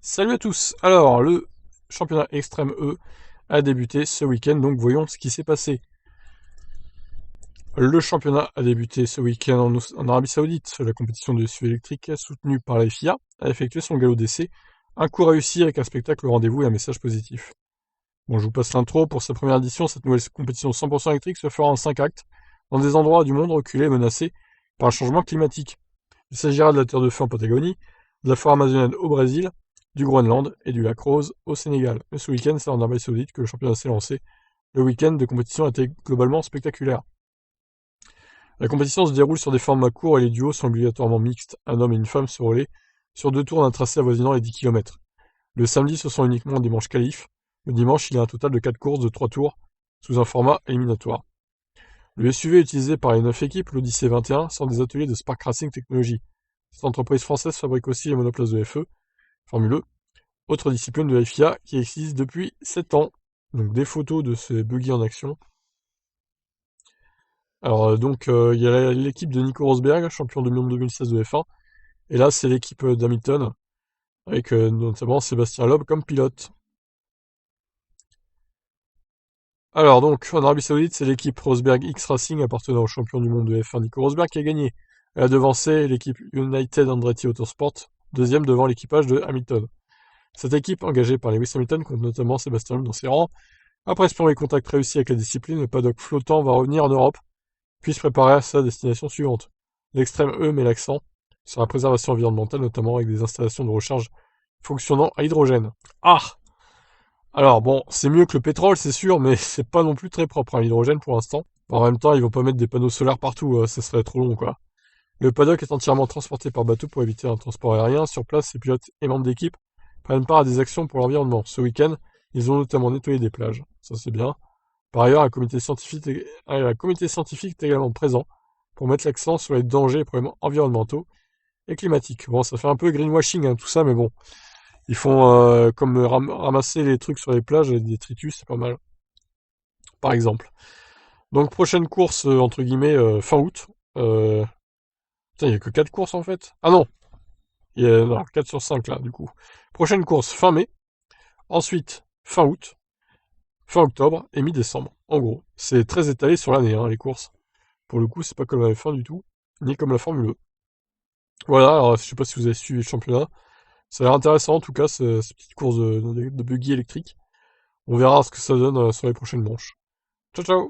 Salut à tous. Alors, le championnat Extrême E a débuté ce week-end, donc voyons ce qui s'est passé. Le championnat a débuté ce week-end en Arabie Saoudite. La compétition de SUV électrique, soutenue par la FIA, a effectué son galop d'essai. Un coup réussi avec un spectacle au rendez-vous et un message positif. Bon, je vous passe l'intro. Pour sa première édition, cette nouvelle compétition 100% électrique se fera en 5 actes, dans des endroits du monde reculés et menacés par le changement climatique. Il s'agira de la Terre de Feu en Patagonie, de la forêt amazonienne au Brésil, du Groenland et du lac Rose au Sénégal. Mais ce week-end, c'est en Arabie Saoudite que le championnat s'est lancé. Le week-end de compétition a été globalement spectaculaire. La compétition se déroule sur des formats courts et les duos sont obligatoirement mixtes. Un homme et une femme se relaient sur 2 tours d'un tracé avoisinant les 10 km. Le samedi, ce sont uniquement des manches qualifs. Le dimanche, il y a un total de 4 courses de 3 tours sous un format éliminatoire. Le SUV utilisé par les 9 équipes, l'Odyssée 21, sont des ateliers de Spark Racing Technology. Cette entreprise française fabrique aussi les monoplaces de FE, Formule E, autre discipline de la FIA qui existe depuis 7 ans. Donc des photos de ces buggy en action. Alors il y a l'équipe de Nico Rosberg, champion du monde 2016 de F1. Et là, c'est l'équipe d'Hamilton, avec notamment Sébastien Loeb comme pilote. Alors donc, en Arabie Saoudite, c'est l'équipe Rosberg X Racing appartenant au champion du monde de F1 Nico Rosberg qui a gagné. Elle a devancé l'équipe United Andretti Autosport, deuxième devant l'équipage de Hamilton. Cette équipe, engagée par Lewis Hamilton, compte notamment Sébastien Loeb dans ses rangs. Après ce premier contact réussi avec la discipline, le paddock flottant va revenir en Europe, puis se préparer à sa destination suivante. L'extrême E met l'accent sur la préservation environnementale, notamment avec des installations de recharge fonctionnant à hydrogène. Ah! Alors bon, c'est mieux que le pétrole, c'est sûr, mais c'est pas non plus très propre, l'hydrogène pour l'instant. En même temps, ils vont pas mettre des panneaux solaires partout, ça serait trop long, quoi. Le paddock est entièrement transporté par bateau pour éviter un transport aérien. Sur place, les pilotes et membres d'équipe prennent part à des actions pour l'environnement. Ce week-end, ils ont notamment nettoyé des plages. Ça, c'est bien. Par ailleurs, un comité scientifique est également présent pour mettre l'accent sur les dangers et problèmes environnementaux et climatiques. Bon, ça fait un peu greenwashing, tout ça, mais bon. Ils font comme ramasser les trucs sur les plages, les détritus, c'est pas mal. Par exemple. Donc, prochaine course, entre guillemets, fin août. Putain, il y a que 4 courses en fait. Ah non, il y a non, 4 sur 5 là, du coup. Prochaine course, fin mai. Ensuite, fin août, fin octobre et mi-décembre. En gros, c'est très étalé sur l'année, les courses. Pour le coup, c'est pas comme la F1 du tout, ni comme la Formule E. Voilà, alors je sais pas si vous avez suivi le championnat. Ça a l'air intéressant en tout cas, ces petites courses de buggy électriques. On verra ce que ça donne sur les prochaines manches. Ciao ciao!